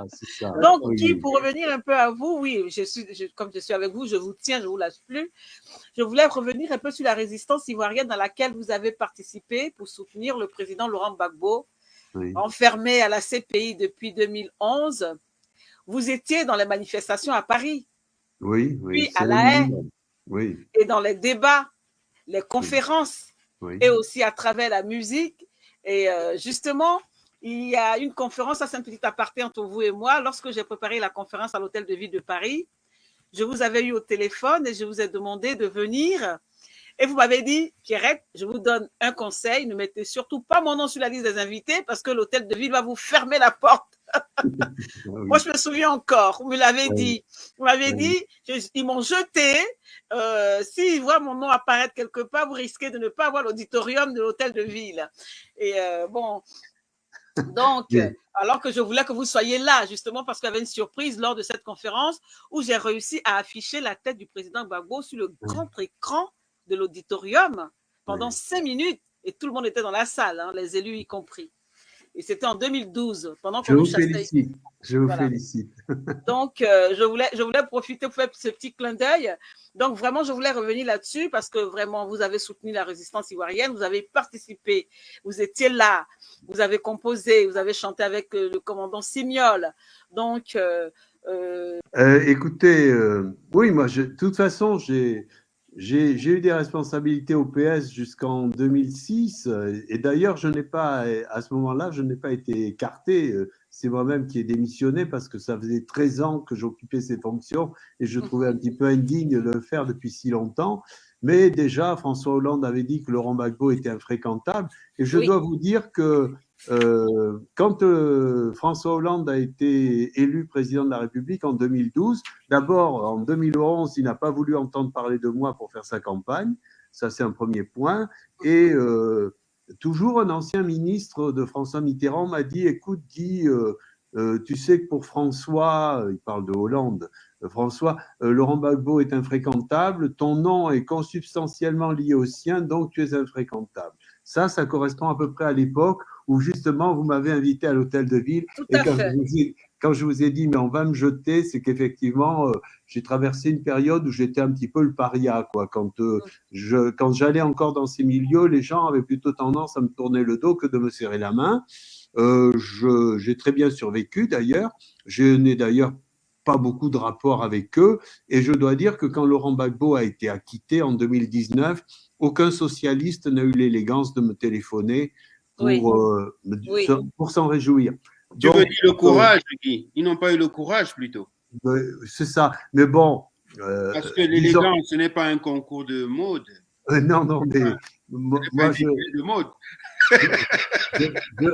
c'est ça. Donc, Oui, Guy, oui. pour revenir un peu à vous, oui, comme je suis avec vous, je vous tiens, je ne vous lâche plus. Je voulais revenir un peu sur la résistance ivoirienne dans laquelle vous avez participé pour soutenir le président Laurent Gbagbo, Oui, enfermé à la CPI depuis 2011. Vous étiez dans les manifestations à Paris, oui, oui, puis à c'est le La Haye, minimum. Oui, et dans les débats, les oui, conférences, oui. et aussi à travers la musique. Et justement, il y a une conférence, ça c'est un petit aparté entre vous et moi. Lorsque j'ai préparé la conférence à l'Hôtel de Ville de Paris, je vous avais eu au téléphone et je vous ai demandé de venir. Et vous m'avez dit, Pierrette, je vous donne un conseil, ne mettez surtout pas mon nom sur la liste des invités parce que l'Hôtel de Ville va vous fermer la porte. Ah Moi, oui, je me souviens encore, vous me l'avez oui, dit. Vous m'avez oui. dit, ils m'ont jeté. S'ils voient mon nom apparaître quelque part, vous risquez de ne pas avoir l'auditorium de l'hôtel de ville. Et bon, donc, Mais, alors que je voulais que vous soyez là, justement parce qu'il y avait une surprise lors de cette conférence où j'ai réussi à afficher la tête du président Gbagbo sur le grand écran de l'auditorium pendant oui. 5 minutes. Et tout le monde était dans la salle, hein, les élus y compris. Et c'était en 2012, pendant Je qu'on nous vous chassait. félicite. Je vous Voilà. félicite. Donc, je voulais profiter pour faire ce petit clin d'œil. Donc, vraiment, je voulais revenir là-dessus parce que vraiment, vous avez soutenu la résistance ivoirienne, vous avez participé, vous étiez là, vous avez composé, vous avez chanté avec le commandant Signol. Donc, Écoutez, oui, moi, de toute façon, j'ai eu des responsabilités au PS jusqu'en 2006. Et d'ailleurs, je n'ai pas, à ce moment-là, je n'ai pas été écarté. C'est moi-même qui ai démissionné parce que ça faisait 13 ans que j'occupais ces fonctions et je trouvais un petit peu indigne de le faire depuis si longtemps. Mais déjà, François Hollande avait dit que Laurent Gbagbo était infréquentable. Et je oui, dois vous dire que quand François Hollande a été élu président de la République en 2012, d'abord en 2011, il n'a pas voulu entendre parler de moi pour faire sa campagne. Ça, c'est un premier point. Et toujours un ancien ministre de François Mitterrand m'a dit, écoute Guy, tu sais que pour François, il parle de Hollande, François, Laurent Gbagbo est infréquentable, ton nom est consubstantiellement lié au sien, donc tu es infréquentable. Ça correspond à peu près à l'époque où justement vous m'avez invité à l'hôtel de ville tout et à fait. quand je vous ai dit mais on va me jeter, c'est qu'effectivement j'ai traversé une période où j'étais un petit peu le paria quoi. Quand j'allais encore dans ces milieux, les gens avaient plutôt tendance à me tourner le dos que de me serrer la main. J'ai très bien survécu d'ailleurs. Je n'ai d'ailleurs pas beaucoup de rapports avec eux. Et je dois dire que quand Laurent Gbagbo a été acquitté en 2019, aucun socialiste n'a eu l'élégance de me téléphoner Oui, oui. pour s'en réjouir. Tu veux Donc, dire le courage, Guy? Ils n'ont pas eu le courage plutôt. c'est ça. Mais bon, Parce que disons, l'élégance, ce n'est pas un concours de mode. non, non, Ce mais n'est pas moi, un défilé de mode.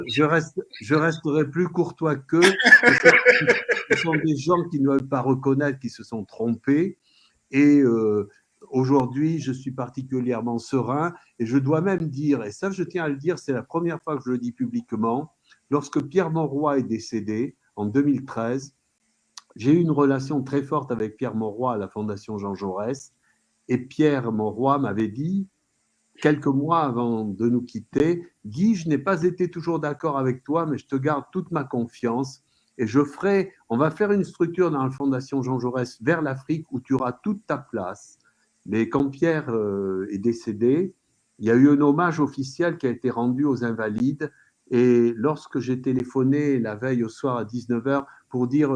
je resterai plus courtois qu'eux. Ce sont des gens qui ne veulent pas reconnaître qu'ils se sont trompés. Et aujourd'hui, je suis particulièrement serein. Et je dois même dire, et ça je tiens à le dire, c'est la première fois que je le dis publiquement, lorsque Pierre Mauroy est décédé en 2013, j'ai eu une relation très forte avec Pierre Mauroy à la Fondation Jean Jaurès. Et Pierre Mauroy m'avait dit, quelques mois avant de nous quitter, Guy, je n'ai pas été toujours d'accord avec toi, mais je te garde toute ma confiance. Et on va faire une structure dans la Fondation Jean Jaurès vers l'Afrique où tu auras toute ta place. Mais quand Pierre est décédé, il y a eu un hommage officiel qui a été rendu aux Invalides. Et lorsque j'ai téléphoné la veille au soir à 19h pour dire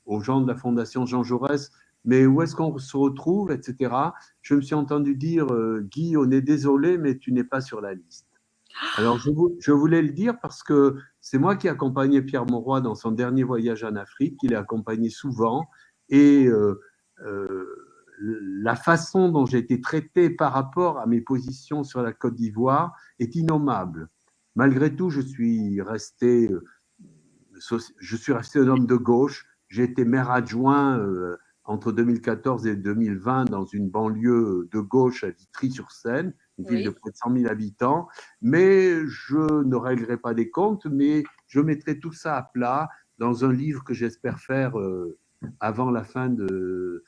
aux gens de la Fondation Jean Jaurès, mais où est-ce qu'on se retrouve, etc., je me suis entendu dire Guy, on est désolé, mais tu n'es pas sur la liste. Alors, je voulais le dire parce que c'est moi qui ai accompagné Pierre Mauroy dans son dernier voyage en Afrique, il est accompagné souvent, et la façon dont j'ai été traité par rapport à mes positions sur la Côte d'Ivoire est innommable. Malgré tout, je suis resté un homme de gauche, j'ai été maire adjoint entre 2014 et 2020 dans une banlieue de gauche à Vitry-sur-Seine, une ville de Oui. près de 100 000 habitants, mais je ne réglerai pas des comptes, mais je mettrai tout ça à plat dans un livre que j'espère faire avant la fin de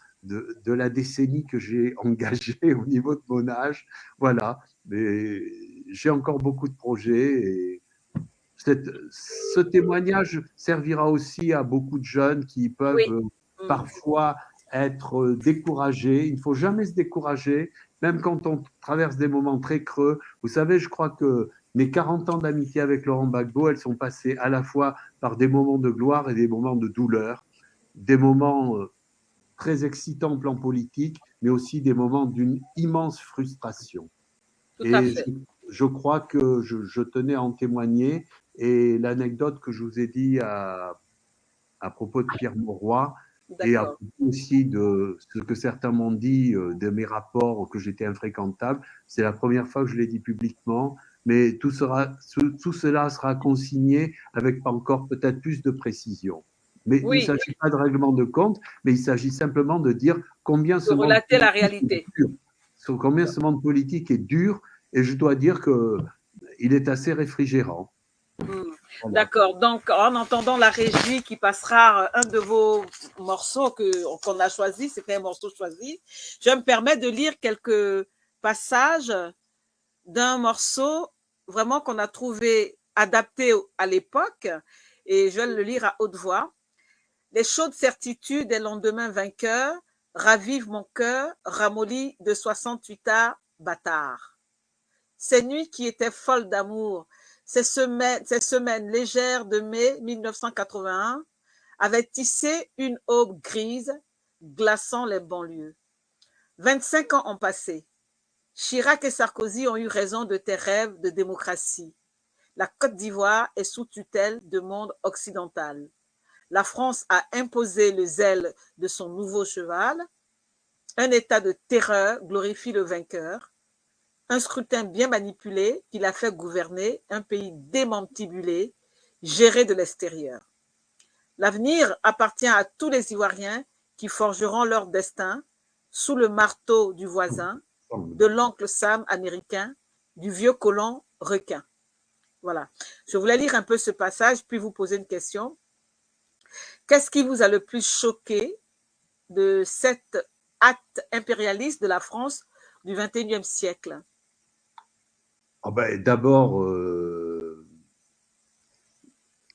la décennie que j'ai engagée au niveau de mon âge. Voilà, mais j'ai encore beaucoup de projets et ce témoignage servira aussi à beaucoup de jeunes qui peuvent parfois être découragés. Il ne faut jamais se décourager, même quand on traverse des moments très creux. Vous savez, je crois que mes 40 ans d'amitié avec Laurent Gbagbo, elles sont passées à la fois par des moments de gloire et des moments de douleur, des moments très excitants au plan politique, mais aussi des moments d'une immense frustration. Tout à fait. Je crois que je tenais à en témoigner. Et l'anecdote que je vous ai dit à propos de Pierre Mauroy, et à propos aussi de ce que certains m'ont dit de mes rapports, que j'étais infréquentable, c'est la première fois que je l'ai dit publiquement, mais tout cela sera consigné avec encore peut-être plus de précision. Mais il ne s'agit pas de règlement de compte, mais il s'agit simplement de dire combien ce monde relater la réalité. Combien ce monde politique est dur, et je dois dire qu'il est assez réfrigérant. Voilà. D'accord. Donc, en entendant la régie qui passera un de vos morceaux qu'on a choisi, c'était un morceau choisi, je me permets de lire quelques passages d'un morceau vraiment qu'on a trouvé adapté à l'époque, et je vais le lire à haute voix. Les chaudes certitudes des lendemains vainqueurs ravivent mon cœur, ramolli de 68 arts bâtards. Ces nuits qui étaient folles d'amour, ces semaines légères de mai 1981 avaient tissé une aube grise, glaçant les banlieues. 25 ans ont passé. Chirac et Sarkozy ont eu raison de tes rêves de démocratie. La Côte d'Ivoire est sous tutelle du monde occidental. La France a imposé le zèle de son nouveau cheval. Un état de terreur glorifie le vainqueur. Un scrutin bien manipulé qui l'a fait gouverner un pays démantibulé, géré de l'extérieur. L'avenir appartient à tous les Ivoiriens qui forgeront leur destin sous le marteau du voisin, de l'oncle Sam américain, du vieux colon requin. Voilà. Je voulais lire un peu ce passage, puis vous poser une question. Qu'est-ce qui vous a le plus choqué de cet acte impérialiste de la France du XXIe siècle? D'abord,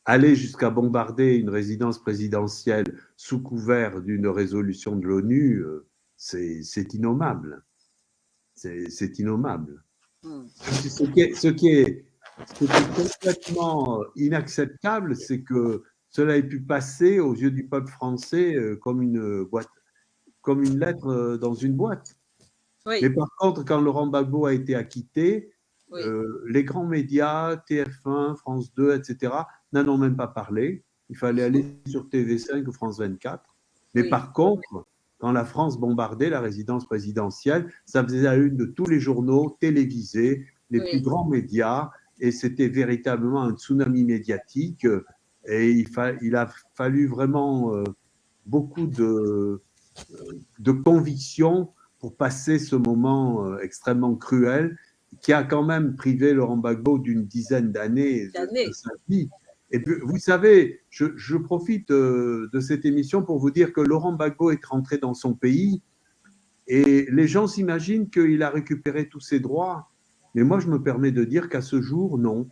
aller jusqu'à bombarder une résidence présidentielle sous couvert d'une résolution de l'ONU, c'est innommable. C'est innommable. Ce qui est complètement inacceptable, c'est que cela ait pu passer aux yeux du peuple français comme une lettre dans une boîte. Oui. Mais par contre, quand Laurent Gbagbo a été acquitté, les grands médias, TF1, France 2, etc., n'en ont même pas parlé. Il fallait aller sur TV5 ou France 24. Mais par contre, quand la France bombardait la résidence présidentielle, ça faisait la une de tous les journaux télévisés, les plus grands médias, et c'était véritablement un tsunami médiatique. Et il a fallu vraiment beaucoup de conviction pour passer ce moment extrêmement cruel qui a quand même privé Laurent Gbagbo d'une dizaine d'années de sa vie. Et puis, vous savez, je profite de cette émission pour vous dire que Laurent Gbagbo est rentré dans son pays et les gens s'imaginent qu'il a récupéré tous ses droits. Mais moi, je me permets de dire qu'à ce jour, non.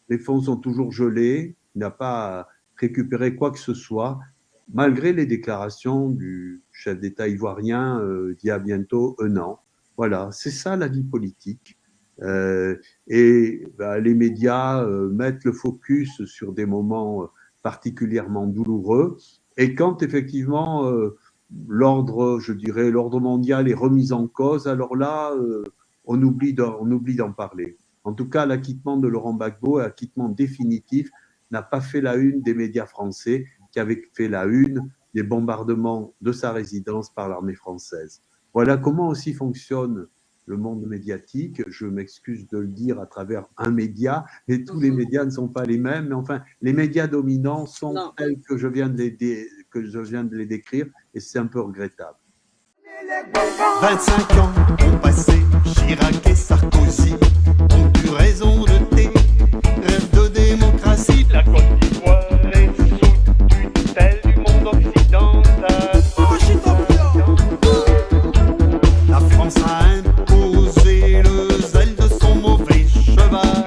Les fonds sont toujours gelés, il n'a pas récupéré quoi que ce soit, malgré les déclarations du chef d'État ivoirien d'il y a bientôt un an. Voilà, c'est ça la vie politique. Les médias mettent le focus sur des moments particulièrement douloureux. Et quand effectivement l'ordre mondial est remis en cause, alors là, on oublie d'en parler. En tout cas, l'acquittement de Laurent Gbagbo, l'acquittement définitif, n'a pas fait la une des médias français, qui avaient fait la une des bombardements de sa résidence par l'armée française. Voilà comment aussi fonctionne le monde médiatique. Je m'excuse de le dire à travers un média, mais tous les médias ne sont pas les mêmes. Mais enfin, les médias dominants sont tels que je viens de les décrire, et c'est un peu regrettable. 25 ans ont passé, Chirac et Sarkozy ont eu raison de tes rêves de démocratie. La Côte d'Ivoire est sous tutelle du monde occidental. La France a imposé le zèle de son mauvais cheval.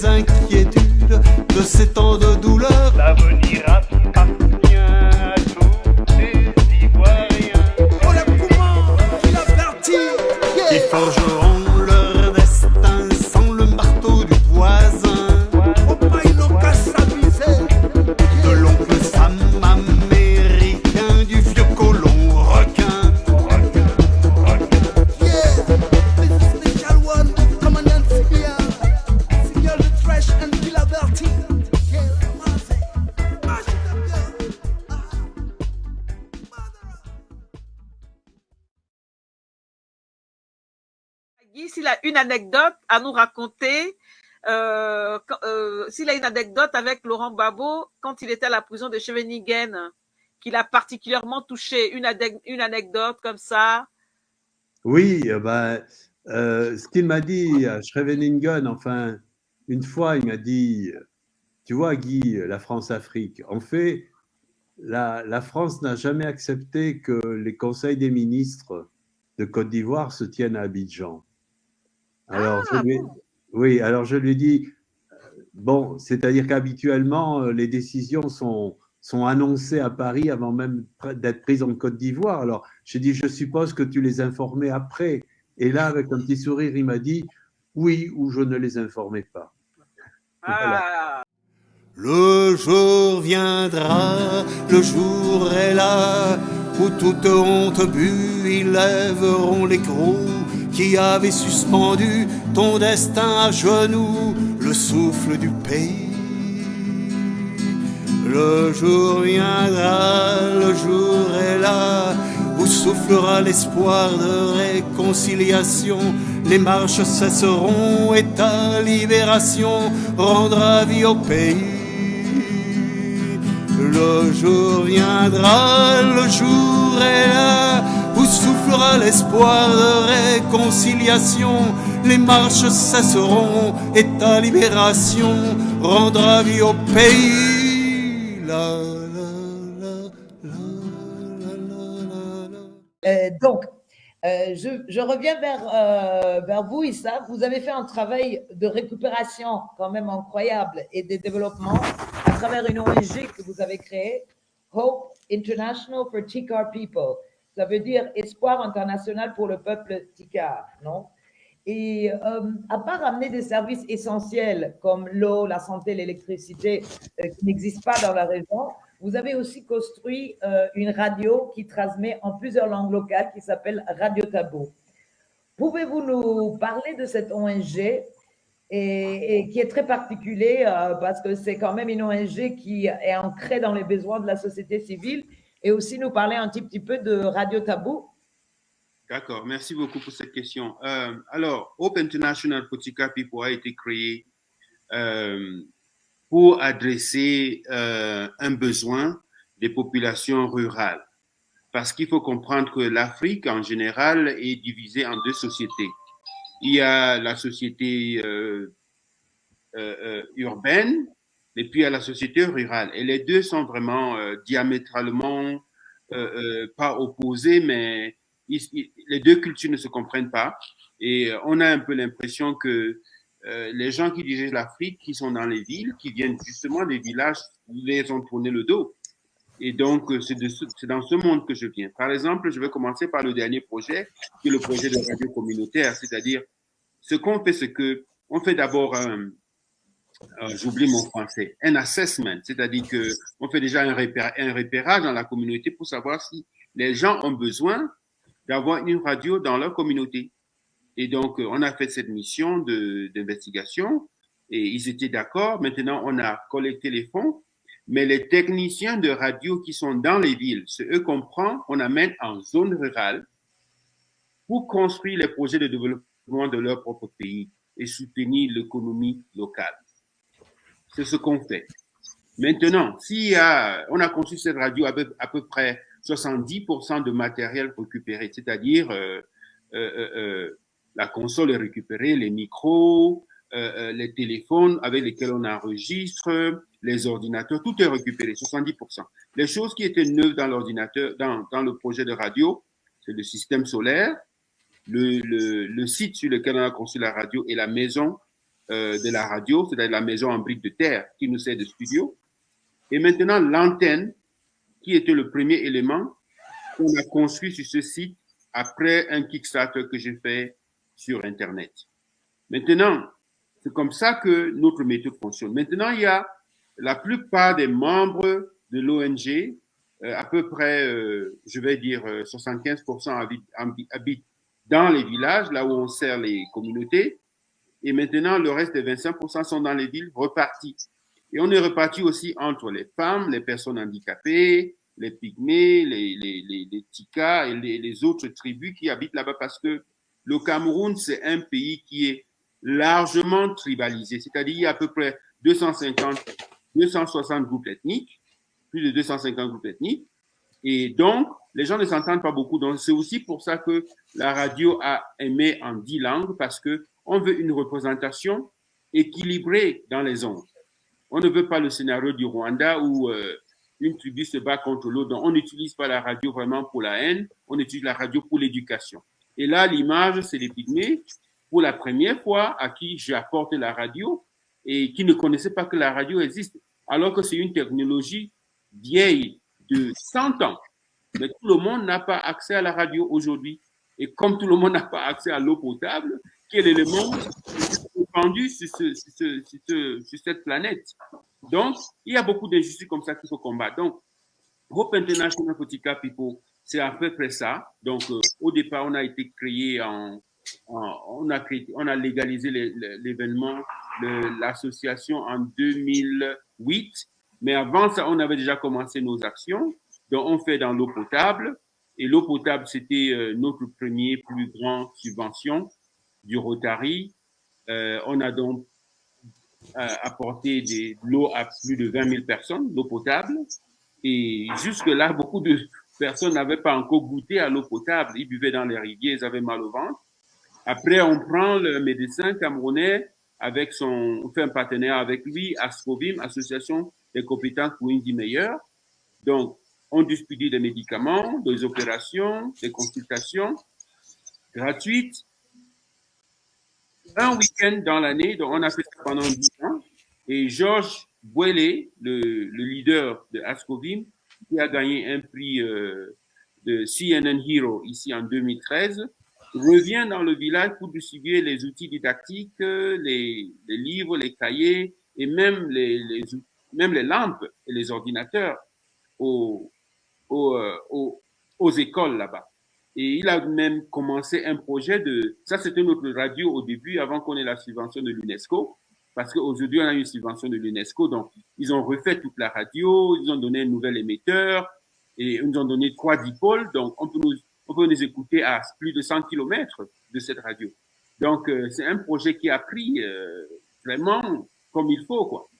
les inquiétudes de ces temps de douleur. L'avenir appartient à tous les Ivoiriens. Oh le poumon qu'il a parti. Qui forgeront leur destin sans le marteau du voisin. Oh Maïlo Kassavisé. De l'oncle Sam américain, du vieux colon requin. Yeah, this is the Chalwan, Commandant Sibia. Signal de Trash and Kilaberti. Yeah, Marseille. Marche ta bien. Guy, s'il a une anecdote à nous raconter, s'il a une anecdote avec Laurent Gbagbo quand il était à la prison de Scheveningen, qu'il a particulièrement touché, une anecdote comme ça. Oui, ce qu'il m'a dit à Scheveningen, enfin, une fois, il m'a dit, tu vois Guy, la France-Afrique, en fait, la France n'a jamais accepté que les conseils des ministres de Côte d'Ivoire se tiennent à Abidjan. Alors, oui, alors je lui ai dit, bon, c'est-à-dire qu'habituellement, les décisions sont annoncées à Paris avant même d'être prises en Côte d'Ivoire. Alors, j'ai dit, je suppose que tu les informais après. Et là, avec un petit sourire, il m'a dit, oui, ou je ne les informais pas. Ah. Le jour viendra, le jour est là, où toute honte bue, ils lèveront l'écrou qui avait suspendu ton destin à genoux, le souffle du pays. Le jour viendra, le jour est là, où soufflera l'espoir de réconciliation. Les marches cesseront et ta libération rendra vie au pays. Le jour viendra, le jour est là, où soufflera l'espoir de réconciliation. Les marches cesseront et ta libération rendra vie au pays. La, la, la, la, la, la, la. Donc, je reviens vers vous, Issa. Vous avez fait un travail de récupération quand même incroyable et de développement à travers une ONG que vous avez créée, Hope International for Tikar People. Ça veut dire Espoir international pour le peuple Tikar, non? Et à part amener des services essentiels comme l'eau, la santé, l'électricité qui n'existent pas dans la région, vous avez aussi construit une radio qui transmet en plusieurs langues locales qui s'appelle Radio Tabou. Pouvez-vous nous parler de cette ONG et qui est très particulier parce que c'est quand même une ONG qui est ancrée dans les besoins de la société civile, et aussi nous parler un petit peu de Radio Tabou? D'accord, merci beaucoup pour cette question. Alors, Hope International for Tikar People a été créé pour adresser un besoin des populations rurales. Parce qu'il faut comprendre que l'Afrique, en général, est divisée en deux sociétés. Il y a la société urbaine et puis il y a la société rurale. Et les deux sont vraiment diamétralement pas opposés, mais les deux cultures ne se comprennent pas. Et on a un peu l'impression que les gens qui dirigent l'Afrique, qui sont dans les villes, qui viennent justement des villages, les ont tourné le dos. Et donc, c'est dans ce monde que je viens. Par exemple, je vais commencer par le dernier projet, qui est le projet de radio communautaire. C'est-à-dire, ce qu'on fait, c'est que on fait d'abord j'oublie mon français, un assessment. C'est-à-dire que on fait déjà un repérage dans la communauté pour savoir si les gens ont besoin d'avoir une radio dans leur communauté. Et donc, on a fait cette mission d'investigation et ils étaient d'accord. Maintenant, on a collecté les fonds, mais les techniciens de radio qui sont dans les villes, c'est eux qu'on prend, on amène en zone rurale pour construire les projets de développement de leur propre pays et soutenir l'économie locale. C'est ce qu'on fait. Maintenant, on a conçu cette radio à peu près 70% de matériel récupéré, c'est-à-dire la console est récupérée, les micros, les téléphones avec lesquels on enregistre, les ordinateurs, tout est récupéré, 70%. Les choses qui étaient neuves dans l'ordinateur, dans le projet de radio, c'est le système solaire, le site sur lequel on a construit la radio et la maison de la radio, c'est-à-dire la maison en briques de terre qui nous sert de studio. Et maintenant, l'antenne, qui était le premier élément qu'on a construit sur ce site après un Kickstarter que j'ai fait sur Internet. Maintenant, c'est comme ça que notre méthode fonctionne. Maintenant, il y a la plupart des membres de l'ONG, à peu près, je vais dire 75% habitent dans les villages, là où on sert les communautés. Et maintenant, le reste des 25% sont dans les villes repartis. Et on est reparti aussi entre les femmes, les personnes handicapées, les pygmées, les Tikas et les autres tribus qui habitent là-bas, parce que le Cameroun, c'est un pays qui est largement tribalisé. C'est-à-dire, il y a à peu près 260 groupes ethniques, plus de 250 groupes ethniques. Et donc, les gens ne s'entendent pas beaucoup. Donc, c'est aussi pour ça que la radio a émis en 10 langues, parce que on veut une représentation équilibrée dans les ondes. On ne veut pas le scénario du Rwanda où une tribu se bat contre l'autre. Donc, on n'utilise pas la radio vraiment pour la haine, on utilise la radio pour l'éducation. Et là, l'image, c'est les pygmées, pour la première fois, à qui j'ai apporté la radio et qui ne connaissaient pas que la radio existe, alors que c'est une technologie vieille de 100 ans. Mais tout le monde n'a pas accès à la radio aujourd'hui. Et comme tout le monde n'a pas accès à l'eau potable, quel élément est répandu sur cette planète? Donc, il y a beaucoup d'injustices comme ça qu'il faut combattre. Donc, Hope International for Tika People, c'est à peu près ça. Donc, au départ, on a été créé on a légalisé l'événement, l'association en 2008. Mais avant ça, on avait déjà commencé nos actions. Donc, on fait dans l'eau potable. Et l'eau potable, c'était notre premier plus grand subvention du Rotary. On a donc apporté de l'eau à plus de 20 000 personnes, l'eau potable. Et jusque-là, beaucoup de personnes n'avaient pas encore goûté à l'eau potable. Ils buvaient dans les rivières, ils avaient mal au ventre. Après, on prend le médecin camerounais on fait un partenariat avec lui, Ascovim, Association des compétences pour une vie meilleure. Donc, on distribue des médicaments, des opérations, des consultations gratuites. Un week-end dans l'année, donc on a fait ça pendant 10 ans. Et Georges Bouélé, le leader de Ascovim, qui a gagné un prix de CNN Hero ici en 2013, revient dans le village pour distribuer les outils didactiques, les livres, les cahiers et même les lampes et les ordinateurs aux écoles là-bas. Et il a même commencé un projet ça c'était notre radio au début, avant qu'on ait la subvention de l'UNESCO, parce qu'aujourd'hui on a une subvention de l'UNESCO, donc ils ont refait toute la radio, ils ont donné un nouvel émetteur, et ils nous ont donné 3 dipôles, donc on peut nous écouter à plus de 100 km de cette radio. Donc c'est un projet qui a pris vraiment comme il faut, quoi.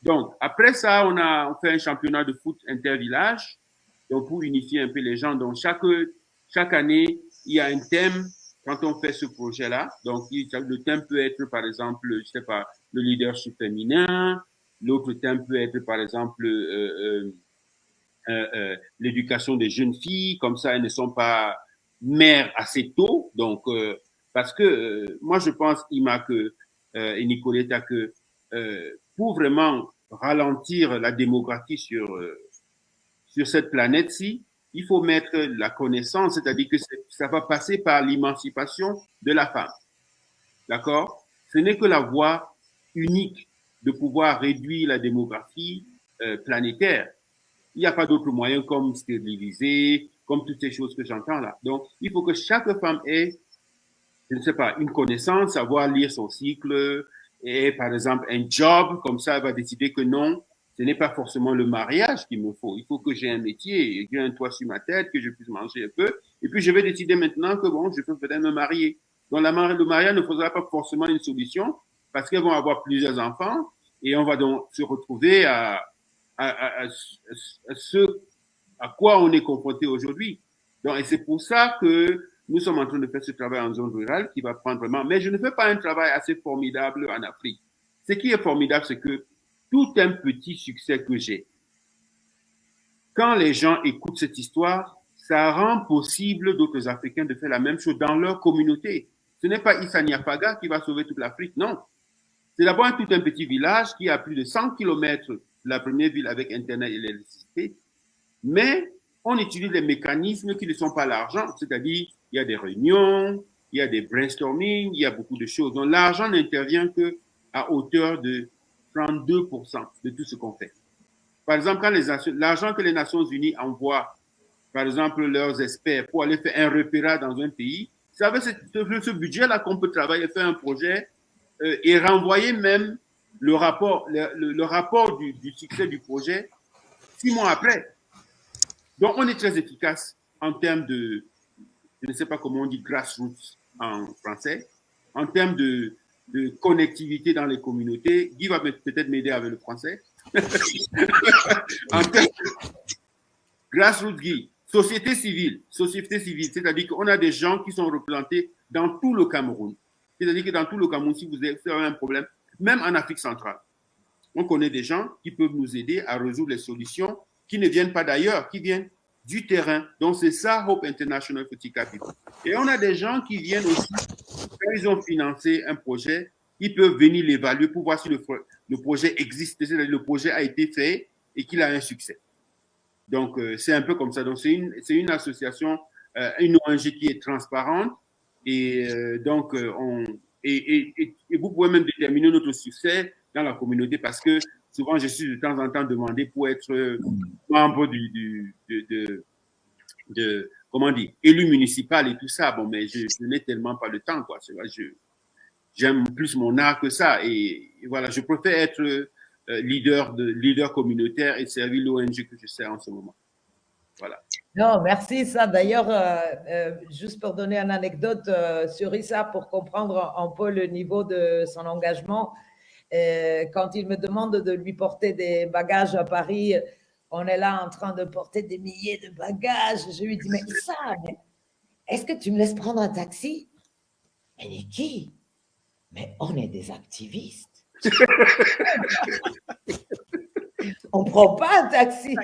Donc après ça, on fait un championnat de foot intervillage, donc pour unifier un peu les gens. Donc chaque année, il y a un thème quand on fait ce projet-là. Donc le thème peut être par exemple, je sais pas, le leadership féminin. L'autre thème peut être par exemple l'éducation des jeunes filles, comme ça elles ne sont pas mères assez tôt. Donc parce que moi je pense, Ima, et Nicoletta, que pour vraiment ralentir la démographie sur cette planète-ci, il faut mettre la connaissance, c'est-à-dire que ça va passer par l'émancipation de la femme. D'accord? Ce n'est que la voie unique de pouvoir réduire la démographie planétaire. Il n'y a pas d'autre moyen comme stériliser, comme toutes ces choses que j'entends là. Donc, il faut que chaque femme ait, je ne sais pas, une connaissance, savoir lire son cycle, et par exemple un job, comme ça elle va décider que non, ce n'est pas forcément le mariage qu'il me faut. Il faut que j'ai un métier, que j'ai un toit sur ma tête, que je puisse manger un peu. Et puis, je vais décider maintenant que bon, je peux peut-être me marier. Donc, le mariage ne faudra pas forcément une solution parce qu'elles vont avoir plusieurs enfants et on va donc se retrouver à ce à quoi on est confronté aujourd'hui. Donc, et c'est pour ça que nous sommes en train de faire ce travail en zone rurale qui va prendre vraiment, mais je ne fais pas un travail assez formidable en Afrique. Ce qui est formidable, c'est que tout un petit succès que j'ai, quand les gens écoutent cette histoire, ça rend possible d'autres Africains de faire la même chose dans leur communauté. Ce n'est pas Issa Niapaga qui va sauver toute l'Afrique, non. C'est d'abord tout un petit village qui a plus de 100 km de la première ville avec Internet et l'électricité, mais on utilise des mécanismes qui ne sont pas l'argent, c'est-à-dire il y a des réunions, il y a des brainstorming, il y a beaucoup de choses. Donc l'argent n'intervient qu'à hauteur de 32% de tout ce qu'on fait. Par exemple, quand l'argent que les Nations Unies envoient, par exemple, leurs experts pour aller faire un repérage dans un pays, c'est avec ce budget-là qu'on peut travailler, faire un projet et renvoyer même le rapport du succès du projet 6 mois après. Donc, on est très efficace en termes de, je ne sais pas comment on dit grassroots en français, en termes de connectivité dans les communautés. Guy va peut-être m'aider avec le français. En termes de grassroots, Guy, société civile, c'est-à-dire qu'on a des gens qui sont représentés dans tout le Cameroun. C'est-à-dire que dans tout le Cameroun, si vous avez un problème, même en Afrique centrale, on connaît des gens qui peuvent nous aider à résoudre les solutions qui ne viennent pas d'ailleurs, qui viennent du terrain. Donc, c'est ça, Hope International Petit Capital. Et on a des gens qui viennent aussi, quand ils ont financé un projet, ils peuvent venir l'évaluer pour voir si le projet existe, c'est-à-dire le projet a été fait et qu'il a un succès. Donc, c'est un peu comme ça. Donc, c'est une association, une ONG qui est transparente et donc, et vous pouvez même déterminer notre succès dans la communauté parce que souvent, je suis de temps en temps demandé pour être membre comment on dit, élu municipal et tout ça. Bon, mais je n'ai tellement pas le temps, quoi. C'est vrai, j'aime plus mon art que ça. Et voilà, je préfère être leader communautaire et servir l'ONG que je sers en ce moment. Voilà. Non, merci. Ça, d'ailleurs, juste pour donner une anecdote sur Issa, pour comprendre un peu le niveau de son engagement, quand il me demande de lui porter des bagages à Paris, on est là en train de porter des milliers de bagages. Je lui dis, mais Issa, est-ce que tu me laisses prendre un taxi? Elle dit, qui? Mais on est des activistes. On ne prend pas un taxi.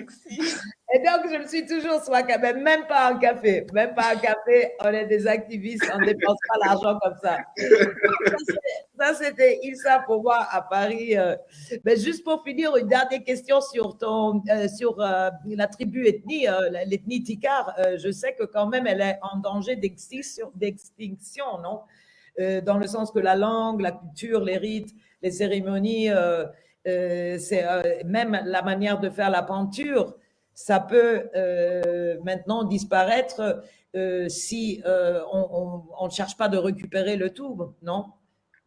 Et donc, je me suis toujours soit même pas un café. Même pas un café, on est des activistes, on ne dépense pas l'argent comme ça. Ça, c'était Issa pour moi à Paris. Mais juste pour finir, une dernière question sur la tribu ethnie, l'ethnie Tikar. Je sais que quand même, elle est en danger d'extinction, non? Dans le sens que la langue, la culture, les rites, les cérémonies, c'est même la manière de faire la peinture, ça peut maintenant disparaître si on ne cherche pas de récupérer le tout, non?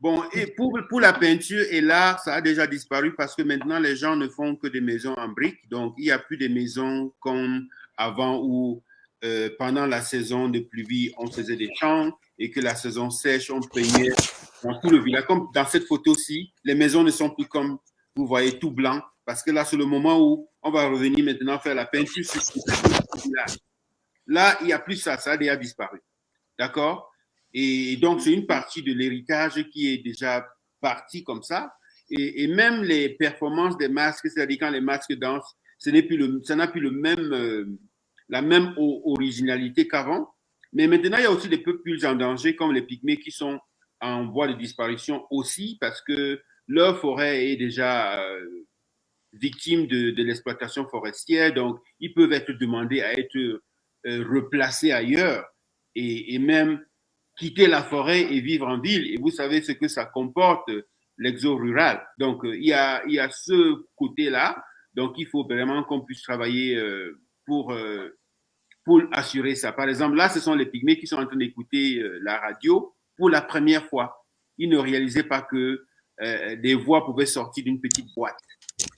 Bon, et pour la peinture et l'art, ça a déjà disparu parce que maintenant les gens ne font que des maisons en briques. Donc, il n'y a plus de maisons comme avant où pendant la saison de pluie, on faisait des champs et que la saison sèche, on peignait dans tout le village. Comme dans cette photo-ci, les maisons ne sont plus comme vous voyez tout blanc parce que là, c'est le moment où on va revenir maintenant faire la peinture sur ce village. Là, il n'y a plus ça, ça a déjà disparu. D'accord? Et donc, c'est une partie de l'héritage qui est déjà partie comme ça. Et même les performances des masques, c'est-à-dire quand les masques dansent, ça n'a plus la même originalité qu'avant. Mais maintenant, il y a aussi des peuples en danger, comme les Pygmées, qui sont en voie de disparition aussi, parce que leur forêt est déjà victime de l'exploitation forestière. Donc, ils peuvent être demandés à être replacés ailleurs et même quitter la forêt et vivre en ville. Et vous savez ce que ça comporte, l'exo-rural. Donc, il y a ce côté-là. Donc, il faut vraiment qu'on puisse travailler pour assurer ça. Par exemple, là, ce sont les Pygmées qui sont en train d'écouter la radio pour la première fois. Ils ne réalisaient pas que des voix pouvaient sortir d'une petite boîte.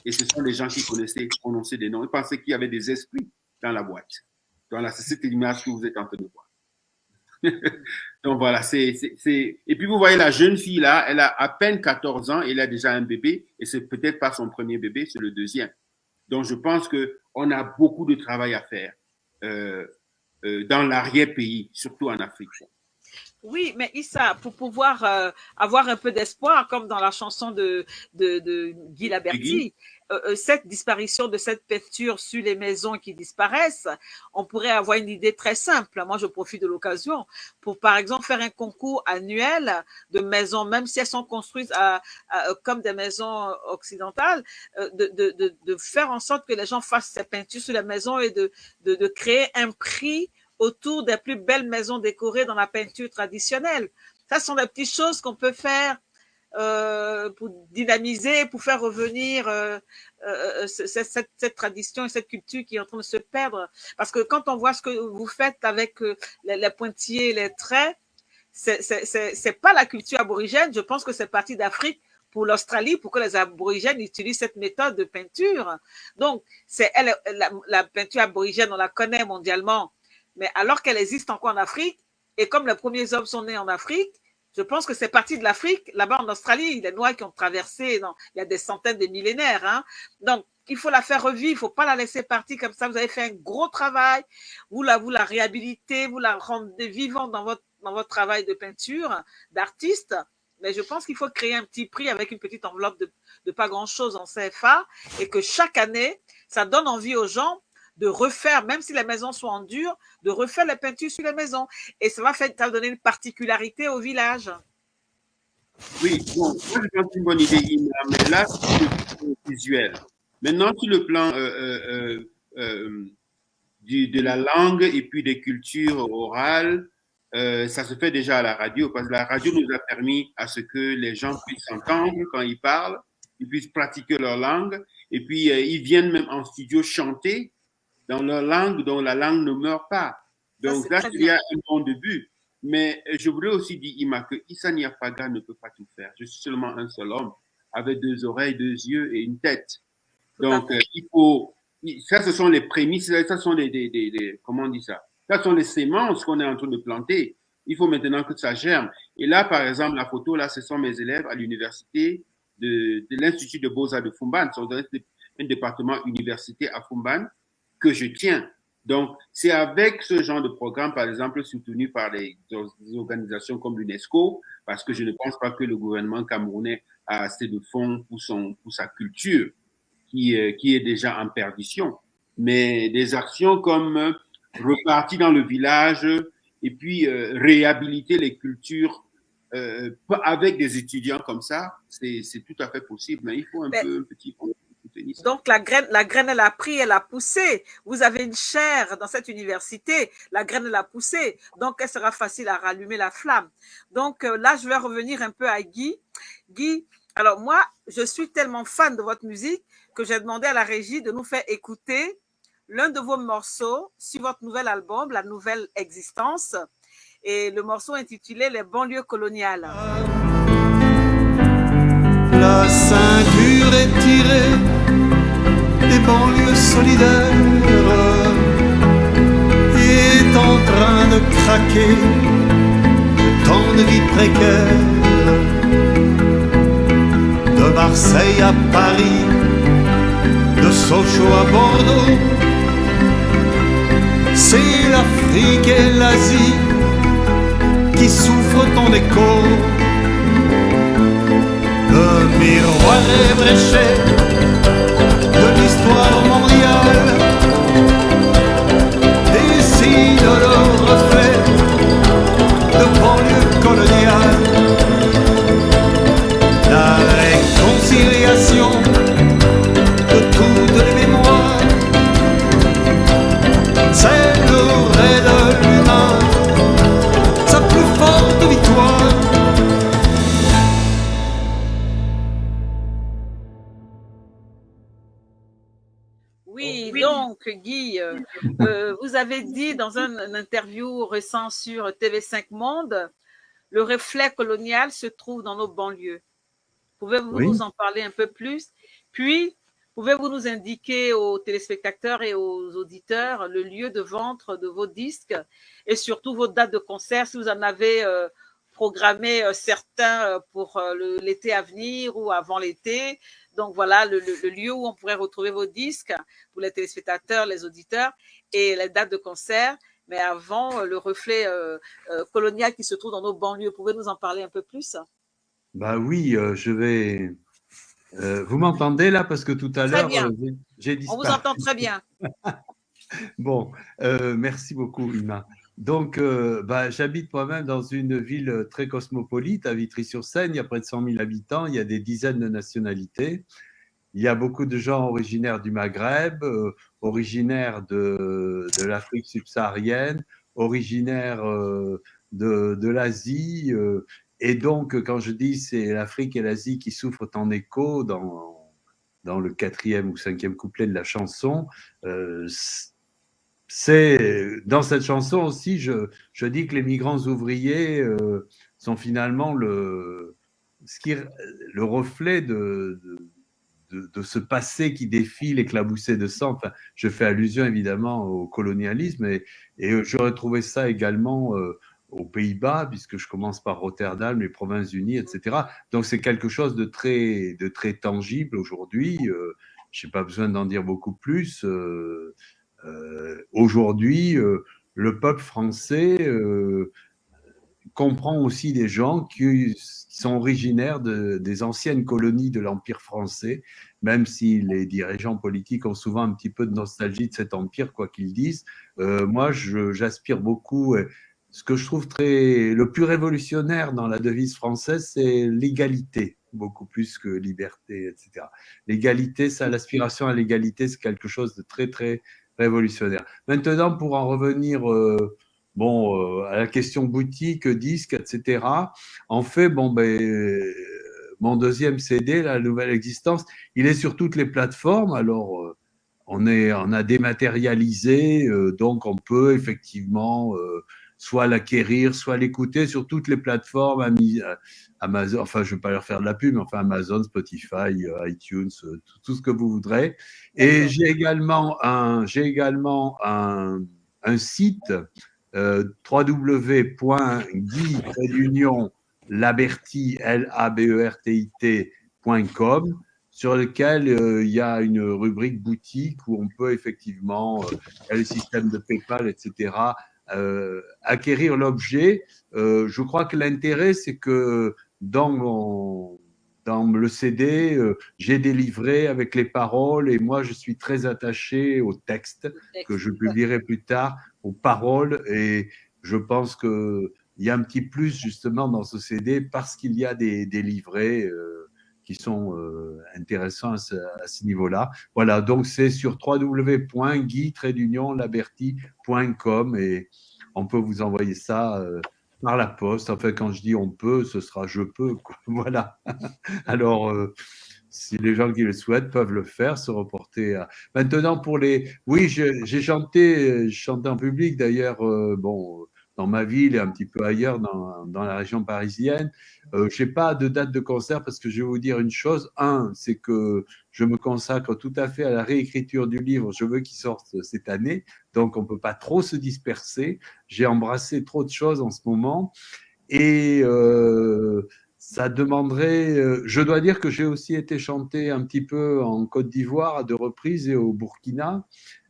Et ce sont les gens qui connaissaient prononcer des noms. Ils pensaient qu'il y avait des esprits dans la boîte. Donc là, c'est cette image que vous êtes en train de voir. Donc voilà, et puis vous voyez la jeune fille là, elle a à peine 14 ans, elle a déjà un bébé et c'est peut-être pas son premier bébé, c'est le deuxième. Donc je pense que on a beaucoup de travail à faire dans l'arrière-pays, surtout en Afrique. Oui, mais Issa, pour pouvoir avoir un peu d'espoir, comme dans la chanson de Guy Laberty, cette disparition de cette peinture sur les maisons qui disparaissent, on pourrait avoir une idée très simple. Moi, je profite de l'occasion pour, par exemple, faire un concours annuel de maisons, même si elles sont construites comme des maisons occidentales, de faire en sorte que les gens fassent ces peintures sur les maisons et de créer un prix autour des plus belles maisons décorées dans la peinture traditionnelle. Ça sont des petites choses qu'on peut faire pour dynamiser, pour faire revenir cette tradition et cette culture qui est en train de se perdre. Parce que quand on voit ce que vous faites avec les pointillés et les traits, c'est pas la culture aborigène. Je pense que c'est parti d'Afrique pour l'Australie, pour que les aborigènes utilisent cette méthode de peinture. Donc, la peinture aborigène, on la connaît mondialement, mais alors qu'elle existe encore en Afrique, et comme les premiers hommes sont nés en Afrique, je pense que c'est parti de l'Afrique, là-bas en Australie, les Noirs qui ont traversé, il y a des centaines de millénaires. Hein. Donc, il faut la faire revivre, il ne faut pas la laisser partir comme ça. Vous avez fait un gros travail, vous la réhabilitez, vous la rendez vivante dans votre travail de peinture, d'artiste. Mais je pense qu'il faut créer un petit prix avec une petite enveloppe de pas grand-chose en CFA et que chaque année, ça donne envie aux gens de refaire, même si les maisons sont en dur, de refaire les peintures sur les maisons. Et ça va donner une particularité au village. Oui, bon, moi je pense que c'est une bonne idée, mais là, c'est le visuel. Maintenant, sur le plan de la langue et puis des cultures orales, ça se fait déjà à la radio, parce que la radio nous a permis à ce que les gens puissent s'entendre quand ils parlent, ils puissent pratiquer leur langue, et puis ils viennent même en studio chanter dans leur langue, dont la langue ne meurt pas. Donc là, il y a un bon début. Mais je voudrais aussi dire, Ima, que Issa Niafaga ne peut pas tout faire. Je suis seulement un seul homme, avec 2 oreilles, 2 yeux et une tête. Donc, il faut... Ça, ce sont les prémices, ça sont comment on dit ça? Ça sont les semences qu'on est en train de planter. Il faut maintenant que ça germe. Et là, par exemple, la photo, là, ce sont mes élèves à l'université de l'Institut de Beaux-Arts de Fumban. C'est un département université à Fumban que je tiens. Donc, c'est avec ce genre de programme, par exemple, soutenu par des organisations comme l'UNESCO, parce que je ne pense pas que le gouvernement camerounais a assez de fonds pour sa culture, qui est déjà en perdition. Mais des actions comme repartir dans le village et puis réhabiliter les cultures avec des étudiants comme ça, c'est tout à fait possible, mais il faut un petit peu. Donc, la graine, elle a pris, elle a poussé. Vous avez une chaire dans cette université, la graine, elle a poussé. Donc, elle sera facile à rallumer la flamme. Donc, là, je vais revenir un peu à Guy. Guy, alors moi, je suis tellement fan de votre musique que j'ai demandé à la régie de nous faire écouter l'un de vos morceaux sur votre nouvel album, La Nouvelle Existence, et le morceau intitulé Les banlieues coloniales. La ceinture est tirée des banlieues solidaires est en train de craquer, tant de vies précaires. De Marseille à Paris, de Sochaux à Bordeaux, c'est l'Afrique et l'Asie qui souffrent en écho. Le miroir est bréché de l'histoire mondiale, dessine le reflet de banlieue coloniale. La réconciliation de toutes les mémoires, c'est le rêve de l'humain, sa plus forte victoire. Oui, donc Guy, vous avez dit dans une interview récente sur TV5 Monde, le reflet colonial se trouve dans nos banlieues. Pouvez-vous nous en parler un peu plus? Puis, pouvez-vous nous indiquer aux téléspectateurs et aux auditeurs le lieu de vente de vos disques et surtout vos dates de concert, si vous en avez programmé certains pour l'été à venir ou avant l'été. Donc voilà le lieu où on pourrait retrouver vos disques pour les téléspectateurs, les auditeurs et les dates de concert. Mais avant, le reflet colonial qui se trouve dans nos banlieues, pouvez-vous nous en parler un peu plus? Bah oui, je vais Vous m'entendez là? Parce que tout à Très l'heure, bien. j'ai On vous disparu. entend très bien. Bon, merci beaucoup, Ima. Donc, j'habite moi-même dans une ville très cosmopolite, à Vitry-sur-Seine. Il y a près de 100 000 habitants, il y a des dizaines de nationalités. Il y a beaucoup de gens originaires du Maghreb, originaires de l'Afrique subsaharienne, originaires de l'Asie. Et donc, quand je dis c'est l'Afrique et l'Asie qui souffrent en écho dans le 4e ou 5e couplet de la chanson, c'est dans cette chanson aussi, je dis que les migrants ouvriers sont finalement le reflet de ce passé qui défile éclaboussé de sang. Enfin, je fais allusion évidemment au colonialisme et je retrouvais ça également aux Pays-Bas, puisque je commence par Rotterdam, les Provinces-Unies, etc. Donc c'est quelque chose de très tangible aujourd'hui. Je n'ai pas besoin d'en dire beaucoup plus. Aujourd'hui, le peuple français comprend aussi des gens qui sont originaires des anciennes colonies de l'Empire français, même si les dirigeants politiques ont souvent un petit peu de nostalgie de cet empire, quoi qu'ils disent. Moi, j'aspire beaucoup. Ce que je trouve le plus révolutionnaire dans la devise française, c'est l'égalité, beaucoup plus que liberté, etc. L'égalité, l'aspiration à l'égalité, c'est quelque chose de très, très révolutionnaire. Maintenant, pour en revenir à la question boutique, disque, etc. En fait, mon deuxième CD, La Nouvelle Existence, il est sur toutes les plateformes. Alors, on a dématérialisé, donc on peut effectivement soit l'acquérir, soit l'écouter sur toutes les plateformes, Amazon, enfin je ne vais pas leur faire de la pub, mais enfin Amazon, Spotify, iTunes, tout ce que vous voudrez. Et j'ai également un site www.guy-labertit.com sur lequel il y a une rubrique boutique où on peut effectivement, il y a le système de PayPal, etc., acquérir l'objet. Je crois que l'intérêt, c'est que dans le CD, j'ai des livrets avec les paroles et moi, je suis très attaché au texte que je publierai plus tard, aux paroles, et je pense qu'il y a un petit plus justement dans ce CD parce qu'il y a des livrets qui sont intéressants à ce niveau-là. Voilà, donc c'est sur www.guy-labertit.com et on peut vous envoyer ça par la poste. Enfin, quand je dis on peut, ce sera je peux, quoi. Voilà. Alors, si les gens qui le souhaitent peuvent le faire, se reporter à… Maintenant, pour les… Oui, j'ai chanté en public, d'ailleurs, dans ma ville et un petit peu ailleurs, dans la région parisienne. Je n'ai pas de date de concert parce que je vais vous dire une chose. Un, c'est que je me consacre tout à fait à la réécriture du livre. Je veux qu'il sorte cette année, donc on ne peut pas trop se disperser. J'ai embrassé trop de choses en ce moment. Et… ça demanderait… je dois dire que j'ai aussi été chanté un petit peu en Côte d'Ivoire à 2 reprises et au Burkina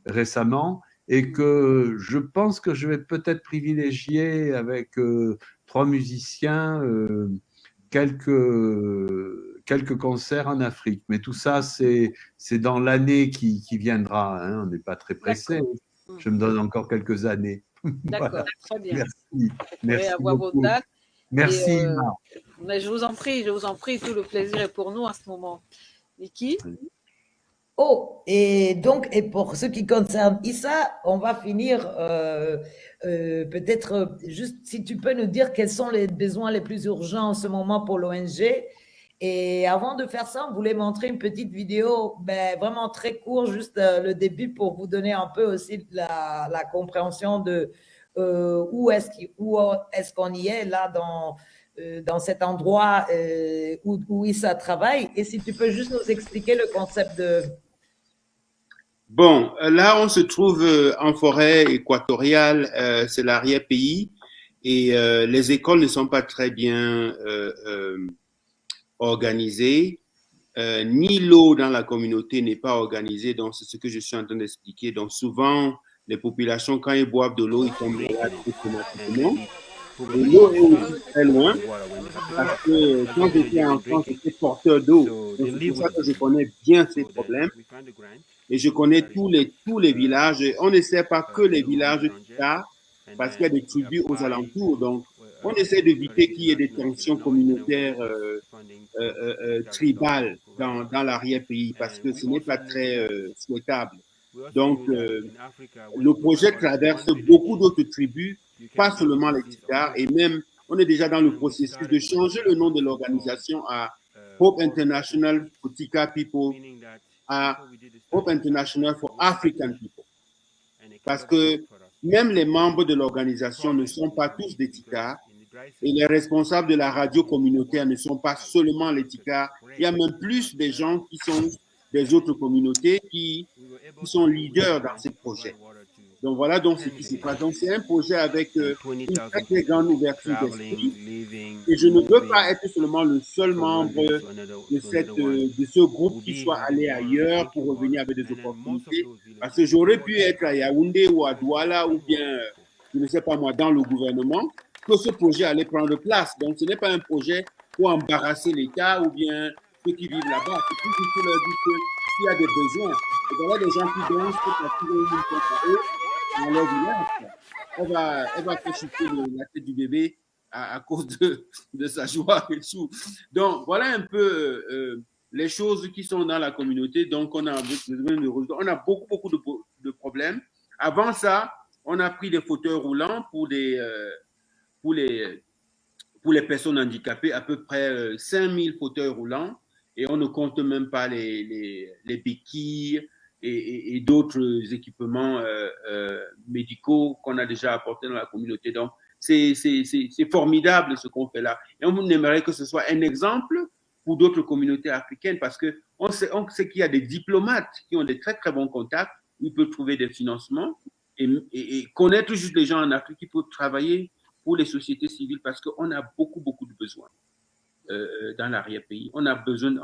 récemment, et que je pense que je vais peut-être privilégier avec 3 musiciens quelques concerts en Afrique. Mais tout ça, c'est dans l'année qui viendra. Hein. On n'est pas très pressé. Je me donne encore quelques années. D'accord, Voilà. très bien. Merci avoir beaucoup. vos dates. Merci. Mais je vous en prie, tout le plaisir est pour nous en ce moment. Niki? Oh, et donc, et pour ce qui concerne Issa, on va finir peut-être juste si tu peux nous dire quels sont les besoins les plus urgents en ce moment pour l'ONG. Et avant de faire ça, on voulait montrer une petite vidéo, vraiment très courte, juste le début pour vous donner un peu aussi la compréhension de où est-ce qu'on y est là dans cet endroit où Issa travaille. Et si tu peux juste nous expliquer le concept de… Bon, là, on se trouve en forêt équatoriale, c'est l'arrière-pays, et les écoles ne sont pas très bien organisées, ni l'eau dans la communauté n'est pas organisée, donc c'est ce que je suis en train d'expliquer. Donc souvent, les populations, quand ils boivent de l'eau, ils tombent malades automatiquement. Et l'eau est aussi très loin parce que quand j'étais enfant, j'étais porteur d'eau. Donc c'est pour ça que je connais bien ces problèmes et je connais tous les villages. Et on n'essaie pas que les villages Tika parce qu'il y a des tribus aux alentours. Donc on essaie d'éviter qu'il y ait des tensions communautaires tribales dans l'arrière-pays parce que ce n'est pas très souhaitable. Donc, le projet traverse beaucoup d'autres tribus, pas seulement les Tikars, et même, on est déjà dans le processus de changer le nom de l'organisation à Hope International for Tika People à Hope International for African People. Parce que même les membres de l'organisation ne sont pas tous des Tikars, et les responsables de la radio communautaire ne sont pas seulement les Tikars. Il y a même plus des gens qui sont des autres communautés qui sont leaders dans ces projets. Donc voilà donc ce qui se passe. Donc c'est un projet avec une très, très grande ouverture d'esprit. Et je ne veux pas être seulement le seul membre de ce groupe qui soit allé ailleurs pour revenir avec des opportunités. Parce que j'aurais pu être à Yaoundé ou à Douala ou bien, je ne sais pas moi, dans le gouvernement, que ce projet allait prendre place. Donc ce n'est pas un projet pour embarrasser l'État ou bien ceux qui vivent là-bas. C'est plus pour leur dire qu'il y a des besoins. Et voilà des gens qui dansent pour attirer une pompe à eux dans leur village. Elle va faire chuter la tête du bébé à cause de sa joie et tout. Donc voilà un peu les choses qui sont dans la communauté. Donc on a beaucoup de problèmes. Avant ça, on a pris des fauteuils roulants pour les personnes handicapées, à peu près 5000 fauteuils roulants. Et on ne compte même pas les béquilles et d'autres équipements médicaux qu'on a déjà apportés dans la communauté. Donc, c'est formidable ce qu'on fait là. Et on aimerait que ce soit un exemple pour d'autres communautés africaines parce qu'on sait qu'il y a des diplomates qui ont des très, très bons contacts où ils peuvent trouver des financements et connaître juste les gens en Afrique qui peuvent travailler pour les sociétés civiles parce qu'on a beaucoup de besoins. Dans l'arrière-pays. On a besoin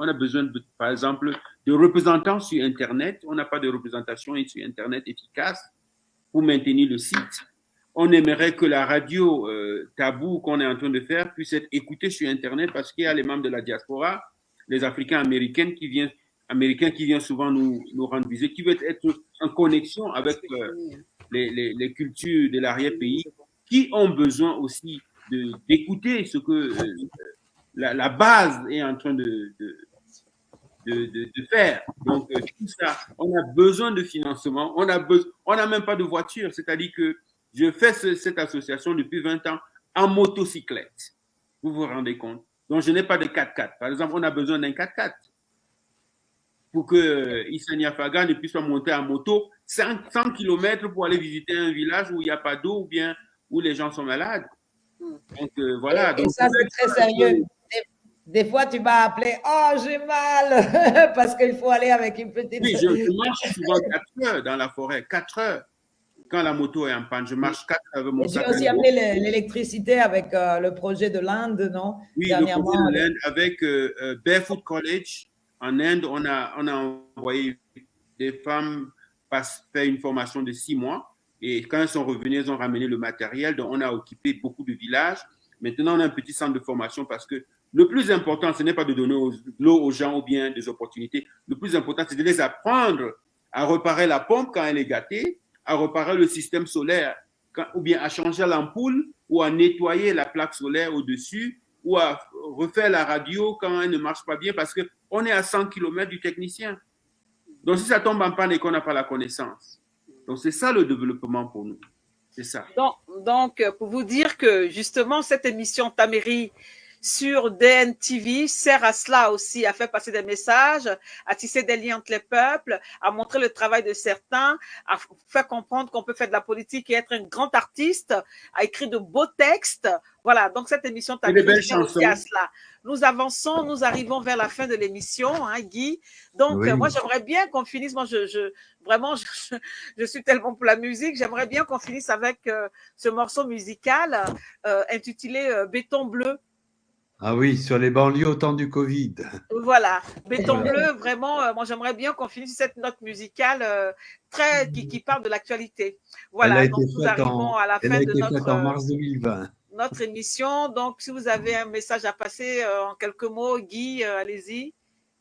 par exemple, de représentants sur Internet. On n'a pas de représentation sur Internet efficace pour maintenir le site. On aimerait que la radio Tabou qu'on est en train de faire puisse être écoutée sur Internet parce qu'il y a les membres de la diaspora, les Africains américains qui viennent souvent nous rendre visite, qui veulent être en connexion avec les cultures de l'arrière-pays, qui ont besoin aussi d'écouter ce que la base est en train de faire. Donc, tout ça, on a besoin de financement. On n'a même pas de voiture. C'est-à-dire que je fais cette association depuis 20 ans en motocyclette. Vous vous rendez compte? Donc, je n'ai pas de 4x4. Par exemple, on a besoin d'un 4x4 pour que Issa Niafaga ne puisse pas monter en moto 100 km pour aller visiter un village où il n'y a pas d'eau ou bien où les gens sont malades. Donc, voilà. Et ça, c'est très sérieux. Des fois, tu m'as appelé « Oh, j'ai mal !» parce qu'il faut aller avec une petite… Oui, je marche souvent 4 heures dans la forêt, 4 heures. Quand la moto est en panne, je marche 4 heures avec mon sac à dos. J'ai aussi appelé l'électricité avec le projet de l'Inde, non? Oui, le projet de l'Inde avec Barefoot College. En Inde, on a envoyé des femmes faire une formation de 6 mois. Et quand elles sont revenues, elles ont ramené le matériel. Donc, on a occupé beaucoup de villages. Maintenant, on a un petit centre de formation parce que le plus important, ce n'est pas de donner de l'eau aux gens ou bien des opportunités. Le plus important, c'est de les apprendre à réparer la pompe quand elle est gâtée, à réparer le système solaire, ou bien à changer l'ampoule, ou à nettoyer la plaque solaire au-dessus, ou à refaire la radio quand elle ne marche pas bien, parce qu'on est à 100 km du technicien. Donc, si ça tombe en panne et qu'on n'a pas la connaissance. Donc, c'est ça le développement pour nous. C'est ça. Donc, pour vous dire que justement, cette émission Tamérie sur DNTV sert à cela aussi, à faire passer des messages, à tisser des liens entre les peuples, à montrer le travail de certains, à faire comprendre qu'on peut faire de la politique et être un grand artiste, à écrire de beaux textes. Voilà, donc cette émission Tamérie sert aussi à cela. Nous avançons, nous arrivons vers la fin de l'émission, hein, Guy. Donc, oui. Moi, j'aimerais bien qu'on finisse. Moi, je suis tellement pour la musique. J'aimerais bien qu'on finisse avec ce morceau musical intitulé Béton bleu. Ah oui, sur les banlieues au temps du Covid. Voilà, Béton bleu, vraiment, moi j'aimerais bien qu'on finisse cette note musicale qui parle de l'actualité. Voilà, donc nous arrivons à la fin de notre… Elle a été faite en mars 2020. notre émission. Donc, si vous avez un message à passer en quelques mots, Guy, allez-y.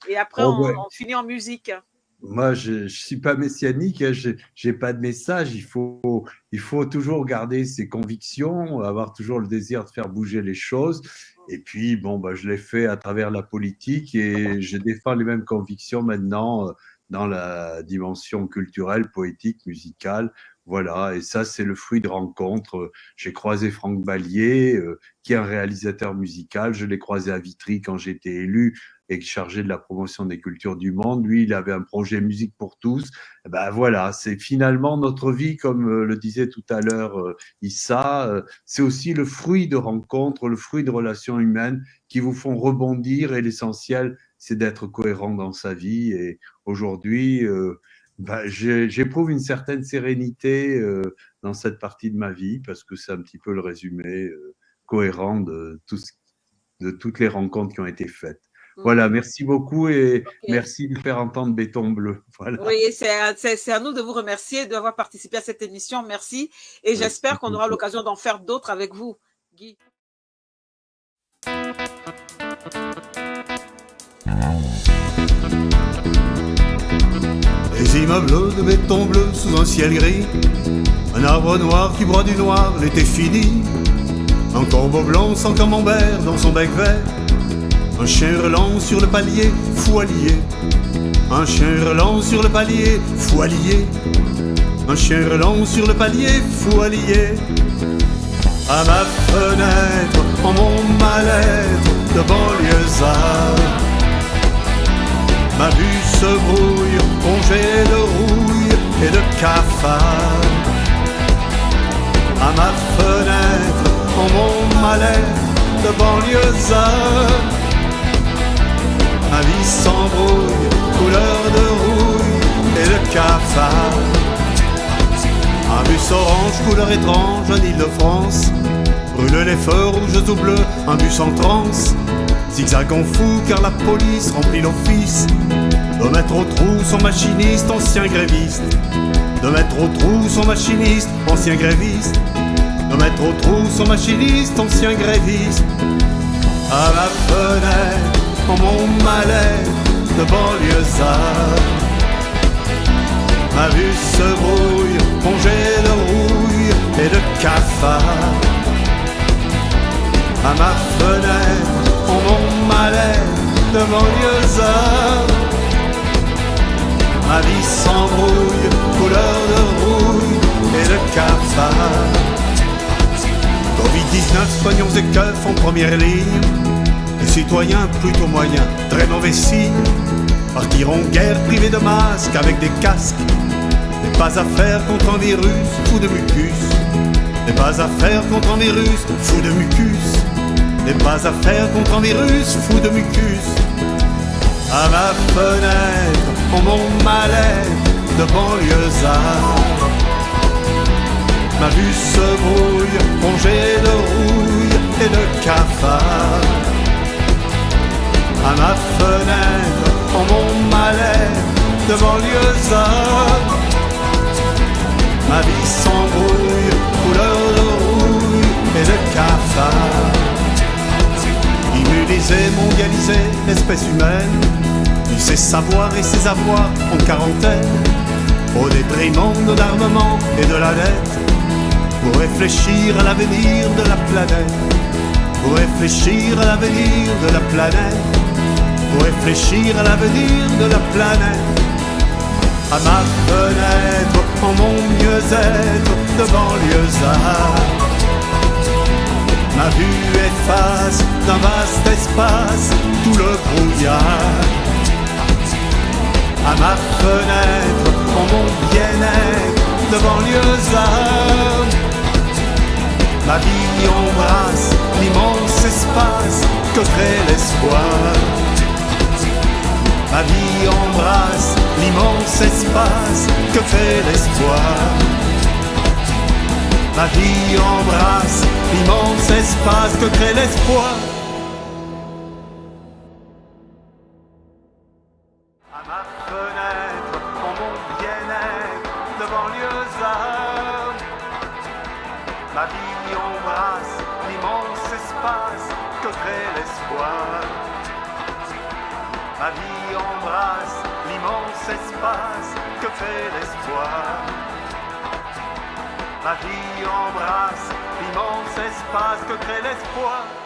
Et après, Oh, ouais. on finit en musique. Moi, je ne suis pas messianique, hein, je n'ai pas de message. Il faut toujours garder ses convictions, avoir toujours le désir de faire bouger les choses. Et puis, bon, bah, je l'ai fait à travers la politique et je défends les mêmes convictions maintenant dans la dimension culturelle, poétique, musicale. Voilà, et ça, c'est le fruit de rencontres. J'ai croisé Franck Ballier, qui est un réalisateur musical. Je l'ai croisé à Vitry quand j'étais élu et chargé de la promotion des cultures du monde. Lui, il avait un projet Musique pour tous. Et ben voilà, c'est finalement notre vie, comme le disait tout à l'heure Issa, c'est aussi le fruit de rencontres, le fruit de relations humaines qui vous font rebondir. Et l'essentiel, c'est d'être cohérent dans sa vie. Et aujourd'hui, j'éprouve une certaine sérénité dans cette partie de ma vie parce que c'est un petit peu le résumé cohérent de toutes les rencontres qui ont été faites. Voilà, merci beaucoup et merci de faire entendre Béton Bleu. Voilà. Oui, c'est à nous de vous remercier d'avoir participé à cette émission. Merci. Et j'espère qu'on aura l'occasion d'en faire d'autres avec vous, Guy. Des immeubles de béton bleu sous un ciel gris, un arbre noir qui broie du noir, l'été fini, un corbeau blanc sans camembert dans son bec vert, un chien hurlant sur le palier, fou allié. Un chien hurlant sur le palier, fou allié. Un chien hurlant sur le palier, fou allié. À ma fenêtre, en mon mal-être de banlieusard, ma vue se brouille, rongée de rouille et de cafard. À ma fenêtre, en mon mal-être de banlieusard, ma vie s'embrouille, couleur de rouille et de cafard. Un bus orange, couleur étrange, en Île-de-France, brûle les feux rouges ou bleus, un bus en transe, zigzagant fou car la police remplit l'office de mettre au trou son machiniste, ancien gréviste. De mettre au trou son machiniste, ancien gréviste. De mettre au trou son machiniste, ancien gréviste. À la fenêtre, en mon mal-être de banlieusard, ma vue se brouille, rongée de rouille et de cafard. À ma fenêtre, en mon mal-être de banlieusard, ma vie s'embrouille, couleur de rouille et de cafard. Covid-19, soignons et keufs en première ligne, les citoyens plutôt moyens, très mauvais signe, partiront en guerre privés de masques avec des casques. N'est pas à faire contre un virus fou de mucus. N'est pas à faire contre un virus fou de mucus. N'est pas à faire contre un virus fou de mucus. À ma fenêtre, en mon mal-être de banlieusard, ma vue se brouille, rongée de rouille et de cafard. À ma fenêtre, en mon mal-être de banlieusard, ma vie s'embrouille, couleur de rouille et de cafard. Immunisée, mondialisée, l'espèce humaine, eut ses savoirs et ses avoirs en quarantaine, au détriment de l'armement et de la dette, pour réfléchir à l'avenir de la planète, pour réfléchir à l'avenir de la planète, pour réfléchir à l'avenir de la planète. À ma fenêtre, en mon mieux-être de banlieusard, ma vue efface d'un vaste espace tout le brouillard. À ma fenêtre, en mon bien-être de banlieusard, ma vie embrasse l'immense espace que crée l'espoir. Ma vie embrasse l'immense espace que fait l'espoir. Ma vie embrasse l'immense espace que crée l'espoir. À ma fenêtre, en mon bien-être de banlieusard, ma vie embrasse l'immense espace que crée l'espoir. Ma vie embrasse l'immense espace que fait l'espoir. Ma vie embrasse l'immense espace que crée l'espoir.